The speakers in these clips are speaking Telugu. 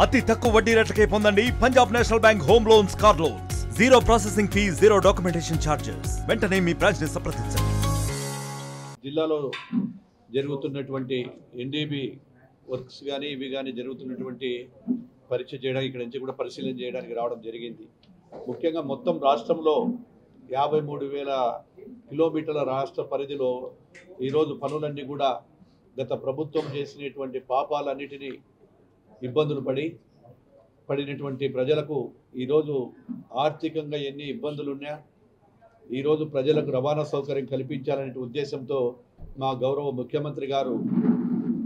అతి తక్కువ వడ్డీ రేట్లకే పొందండి Punjab national bank home loans, car loans. Zero processing fee, zero documentation charges. వెంటనే మీ బ్రాంచ్ ని సంప్రదించండి. జిల్లాలో జరుగుతున్నటువంటి ఎన్డీబీ వర్క్స్ కానీ ఇవి కానీ జరుగుతున్నటువంటి పరీక్ష చేయడానికి ఇక్కడ నుంచి కూడా పరిశీలన చేయడానికి రావడం జరిగింది. ముఖ్యంగా మొత్తం రాష్ట్రంలో 53,000 కిలోమీటర్ల రాష్ట్ర పరిధిలో ఈరోజు పనులన్నీ కూడా గత ప్రభుత్వం చేసినటువంటి పాపాలన్నిటినీ ఇబ్బందులు పడినటువంటి ప్రజలకు ఈరోజు ఆర్థికంగా ఎన్ని ఇబ్బందులు ఉన్నా ఈరోజు ప్రజలకు రవాణా సౌకర్యం కల్పించాలనే ఉద్దేశంతో మా గౌరవ ముఖ్యమంత్రి గారు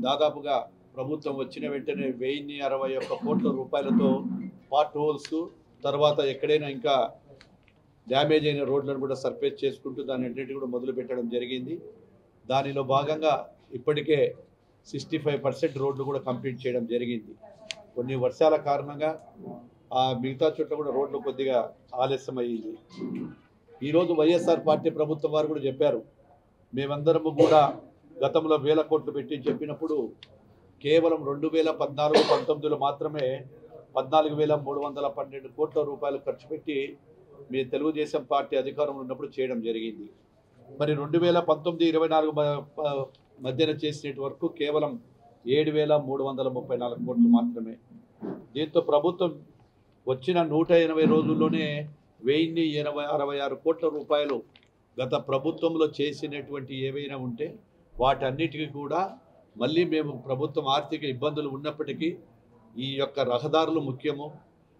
దాదాపుగా ప్రభుత్వం వచ్చిన వెంటనే 1061 కోట్ల రూపాయలతో పార్ట్ హోల్స్, తర్వాత ఎక్కడైనా ఇంకా డ్యామేజ్ అయిన రోడ్లను కూడా సర్ఫేస్ చేసుకుంటూ దాని అన్నింటినీ కూడా మొదలు పెట్టడం జరిగింది. దానిలో భాగంగా ఇప్పటికే 65% రోడ్లు కూడా కంప్లీట్ చేయడం జరిగింది. కొన్ని వర్షాల కారణంగా ఆ మిగతా చోట్ల కూడా రోడ్లు కొద్దిగా ఆలస్యం అయ్యింది. ఈరోజు వైఎస్ఆర్ పార్టీ ప్రభుత్వం వారు కూడా చెప్పారు, మేమందరము కూడా గతంలో 1000 కోట్లు పెట్టి చెప్పినప్పుడు కేవలం 2014-19లో మాత్రమే 14,312 కోట్ల రూపాయలు ఖర్చు పెట్టి మీ తెలుగుదేశం పార్టీ అధికారంలో ఉన్నప్పుడు చేయడం జరిగింది. మరి 2019-24 మధ్యన చేసినట్టు వరకు కేవలం 7,334 కోట్లు మాత్రమే. దీంతో ప్రభుత్వం వచ్చిన 180 రోజుల్లోనే 1,066 కోట్ల రూపాయలు గత ప్రభుత్వంలో చేసినటువంటి ఏవైనా ఉంటే వాటన్నిటికీ కూడా మళ్ళీ మేము ప్రభుత్వం ఆర్థిక ఇబ్బందులు ఉన్నప్పటికీ ఈ యొక్క రహదారులు ముఖ్యము,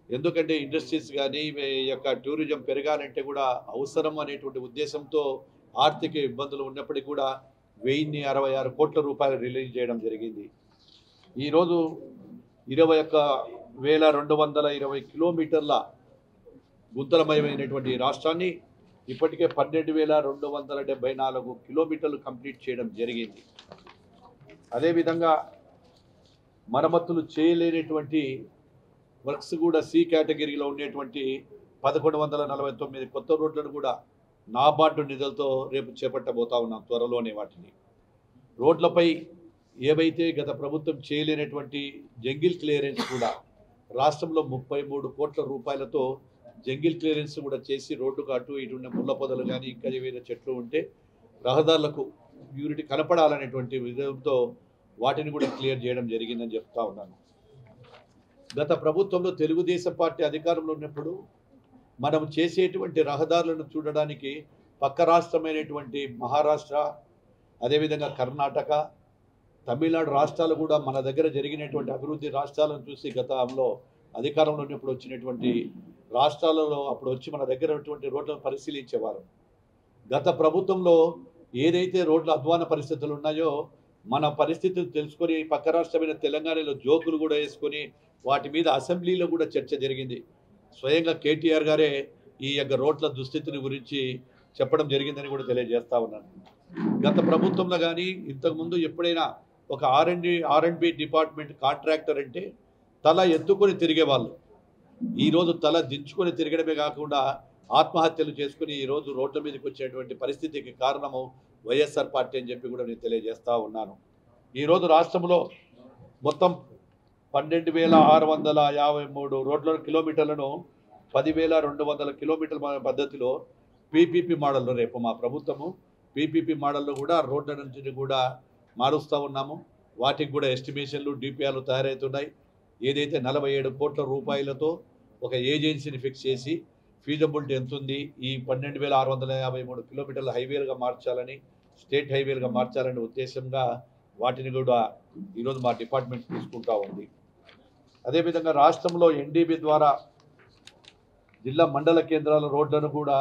ఎందుకంటే ఇండస్ట్రీస్ కానీ ఈ యొక్క టూరిజం పెరగాలంటే కూడా అవసరం అనేటువంటి ఉద్దేశంతో ఆర్థిక ఇబ్బందులు ఉన్నప్పటికీ కూడా 1,066 కోట్ల రూపాయలు రిలీజ్ చేయడం జరిగింది. ఈరోజు 21,220 కిలోమీటర్ల గుంతలమయమైనటువంటి రాష్ట్రాన్ని ఇప్పటికే 12,274 కిలోమీటర్లు కంప్లీట్ చేయడం జరిగింది. అదేవిధంగా మరమ్మతులు చేయలేనటువంటి వర్క్స్ కూడా సి కేటగిరీలో ఉండేటువంటి 1,149 కొత్త రోడ్లను కూడా నాబార్డు నిధులతో రేపు చేపట్టబోతా ఉన్నాం త్వరలోనే. వాటిని రోడ్లపై ఏవైతే గత ప్రభుత్వం చేయలేనటువంటి జంగిల్ క్లియరెన్స్ కూడా రాష్ట్రంలో 33 కోట్ల రూపాయలతో జంగిల్ క్లియరెన్స్ కూడా చేసి రోడ్డుకు అటు ఇటు ఉన్న ముళ్ళ పొదలు కానీ ఇంకా ఏవైనా చెట్లు ఉంటే రహదారులకు యూనిటీ కనపడాలనేటువంటి విధంతో వాటిని కూడా క్లియర్ చేయడం జరిగిందని చెప్తా ఉన్నాను. గత ప్రభుత్వంలో తెలుగుదేశం పార్టీ అధికారంలో ఉన్నప్పుడు మనం చేసేటువంటి రహదారులను చూడడానికి పక్క రాష్ట్రమైనటువంటి మహారాష్ట్ర, అదేవిధంగా కర్ణాటక, తమిళనాడు రాష్ట్రాలు కూడా మన దగ్గర జరిగినటువంటి అభివృద్ధి రాష్ట్రాలను చూసి గతంలో అధికారంలో ఉన్నప్పుడు వచ్చినటువంటి రాష్ట్రాలలో అప్పుడు వచ్చి మన దగ్గర ఉన్నటువంటి రోడ్లను పరిశీలించేవారు. గత ప్రభుత్వంలో ఏదైతే రోడ్ల అధ్వాన పరిస్థితులు ఉన్నాయో మన పరిస్థితులు తెలుసుకొని పక్క రాష్ట్రమైన తెలంగాణలో జోకులు కూడా వేసుకొని వాటి మీద అసెంబ్లీలో కూడా చర్చ జరిగింది. స్వయంగా కేటీఆర్ గారే ఈ యొక్క రోడ్ల దుస్థితిని గురించి చెప్పడం జరిగిందని కూడా తెలియజేస్తా ఉన్నాను. గత ప్రభుత్వంలో కానీ ఇంతకుముందు ఎప్పుడైనా ఒక ఆర్ఎండ్బి డిపార్ట్మెంట్ కాంట్రాక్టర్ అంటే తల ఎత్తుకొని తిరిగేవాళ్ళు. ఈరోజు తల దించుకొని తిరగడమే కాకుండా ఆత్మహత్యలు చేసుకుని ఈరోజు రోడ్ల మీదకి వచ్చేటువంటి పరిస్థితికి కారణము వైఎస్ఆర్ పార్టీ అని చెప్పి కూడా నేను తెలియజేస్తూ ఉన్నాను. ఈరోజు రాష్ట్రంలో మొత్తం 12,653 రోడ్ల కిలోమీటర్లను 10,200 కిలోమీటర్ల పద్ధతిలో పీపీపీ మోడల్లో రేపు మా ప్రభుత్వము పీపీపీ మోడల్లో కూడా రోడ్ల నుంచి కూడా మారుస్తూ ఉన్నాము. వాటికి కూడా ఎస్టిమేషన్లు డిపిఆర్లు తయారవుతున్నాయి. ఏదైతే 47 కోట్ల రూపాయలతో ఒక ఏజెన్సీని ఫిక్స్ చేసి ఫీజబిలిటీ ఎంత ఉంది, ఈ 12,653 కిలోమీటర్ల హైవేలుగా మార్చాలని, స్టేట్ హైవేలుగా మార్చాలనే ఉద్దేశంగా వాటిని కూడా ఈరోజు మా డిపార్ట్మెంట్ తీసుకుంటూ ఉంది. అదేవిధంగా రాష్ట్రంలో ఎన్డీబీ ద్వారా జిల్లా మండల కేంద్రాల రోడ్లను కూడా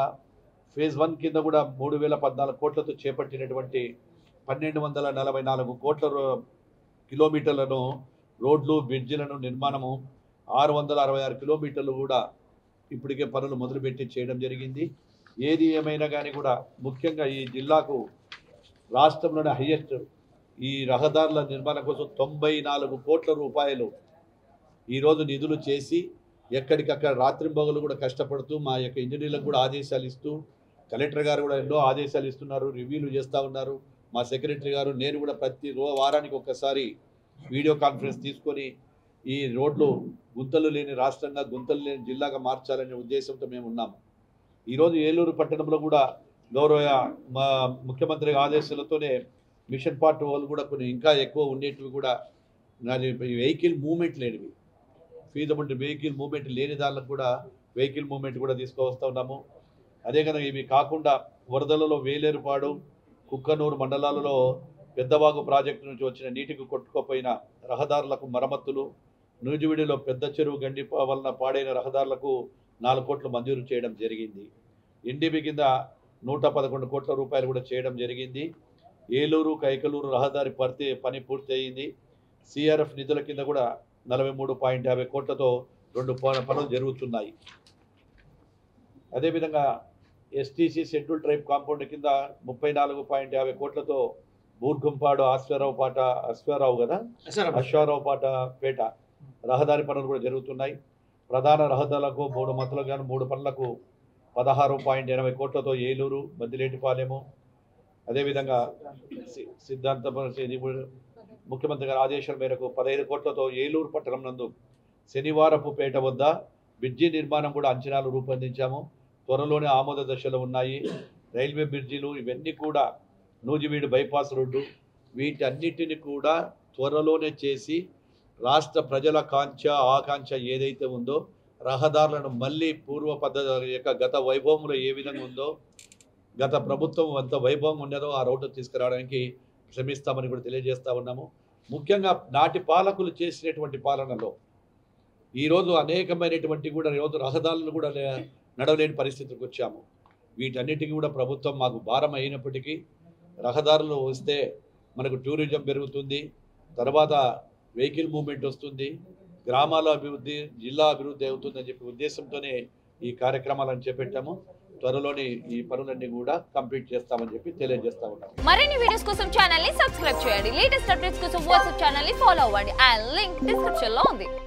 ఫేజ్ 1 కింద కూడా 3,014 కోట్లతో చేపట్టినటువంటి 1,244 కోట్ల కిలోమీటర్లను రోడ్లు బ్రిడ్జిలను నిర్మాణము 666 కిలోమీటర్లు కూడా ఇప్పటికే పనులు మొదలుపెట్టి చేయడం జరిగింది. ఏది ఏమైనా కానీ కూడా ముఖ్యంగా ఈ జిల్లాకు రాష్ట్రంలోనే హైయెస్ట్ ఈ రహదారుల నిర్మాణం కోసం 94 కోట్ల రూపాయలు ఈరోజు నిధులు చేసి ఎక్కడికక్కడ రాత్రింబగలు కూడా కష్టపడుతూ మా యొక్క ఇంజనీర్లకు కూడా ఆదేశాలు ఇస్తూ కలెక్టర్ గారు కూడా ఎన్నో ఆదేశాలు ఇస్తున్నారు, రివ్యూలు చేస్తూ ఉన్నారు. మా సెక్రటరీ గారు నేను కూడా ప్రతి వారానికి ఒక్కసారి వీడియో కాన్ఫరెన్స్ తీసుకొని ఈ రోడ్లు గుంతలు లేని రాష్ట్రంగా, గుంతలు లేని జిల్లాగా మార్చాలనే ఉద్దేశంతో మేము ఉన్నాము. ఈరోజు ఏలూరు పట్టణంలో కూడా గౌరవ మా ముఖ్యమంత్రి ఆదేశాలతోనే మిషన్ పార్ట్ వాళ్ళు కూడా కొన్ని ఇంకా ఎక్కువ ఉండేటివి కూడా వెహికల్ మూవ్మెంట్ లేనివి, ఫీజబుల్ వెహికల్ మూవ్మెంట్ లేని దానికి కూడా వెహికల్ మూవ్మెంట్ కూడా తీసుకువస్తూ ఉన్నాము. అదే కనుక ఇవి కాకుండా వరదలలో వేలేరుపాడు, కుక్కనూరు మండలాలలో పెద్దవాగు ప్రాజెక్టు నుంచి వచ్చిన నీటికి కొట్టుకుపోయిన రహదారులకు మరమ్మతులు, నూజివీడిలో పెద్ద చెరువు గండి వలన పాడైన రహదారులకు 4 కోట్లు మంజూరు చేయడం జరిగింది. ఎన్డీబీ కింద 111 కోట్ల రూపాయలు కూడా చేయడం జరిగింది. ఏలూరు కైకలూరు రహదారి పని పూర్తి అయింది. సిఆర్ఎఫ్ నిధుల కింద కూడా 43.50 కోట్లతో 2 పనులు జరుగుతున్నాయి. అదేవిధంగా ఎస్టీసీ షెడ్యూల్ ట్రైబ్ కాంపౌండ్ కింద 34.50 కోట్లతో బూర్గుంపాడు అశ్వారావుపాట పేట రహదారి పనులు కూడా జరుగుతున్నాయి. ప్రధాన రహదారులకు 3 మతులకు గాను 3 పనులకు 16.80 కోట్లతో ఏలూరు మద్దిలేటిపాలెము, అదేవిధంగా ముఖ్యమంత్రి గారి ఆదేశాల మేరకు 15 కోట్లతో ఏలూరు పట్టణం నందు శనివారపు పేట వద్ద బ్రిడ్జి నిర్మాణం కూడా అంచనాలు రూపొందించాము. త్వరలోనే ఆమోద దశలో ఉన్నాయి. రైల్వే బ్రిడ్జిలు ఇవన్నీ కూడా నూజివీడు బైపాస్ రోడ్డు వీటన్నిటిని కూడా త్వరలోనే చేసి రాష్ట్ర ప్రజల ఆకాంక్ష ఏదైతే ఉందో రహదారులను మళ్ళీ పూర్వ పద్ధతి యొక్క గత వైభవంలో ఏ విధంగా ఉందో, గత ప్రభుత్వం అంత వైభవం ఉన్నదో ఆ రోడ్డు తీసుకురావడానికి శ్రమిస్తామని కూడా తెలియజేస్తూ ఉన్నాము. ముఖ్యంగా నాటి పాలకులు చేసినటువంటి పాలనలో ఈరోజు అనేకమైనటువంటి కూడా ఈరోజు రహదారులు కూడా నడవలేని పరిస్థితికి వచ్చాము. వీటన్నిటికీ కూడా ప్రభుత్వం మాకు భారం అయినప్పటికీ రహదారులు వస్తే మనకు టూరిజం పెరుగుతుంది, తర్వాత వెహికల్ మూవ్మెంట్ వస్తుంది, గ్రామాల అభివృద్ధి, జిల్లా అభివృద్ధి అవుతుందని చెప్పి ఉద్దేశంతోనే ఈ కార్యక్రమాలను చేపట్టాము. త్వరలోనే ఈ పనులన్నీ కూడా కంప్లీట్ చేస్తామని చెప్పి తెలియజేస్తా ఉన్నాము. మరిన్ని వీడియోస్ కోసం ఛానల్ ని సబ్స్క్రైబ్ చేయండి. లేటెస్ట్ అప్డేట్స్ కోసం వాట్సాప్ ఛానల్ ని ఫాలో అవ్వండి. ఆ లింక్ డిస్క్రిప్షన్ లో ఉంది.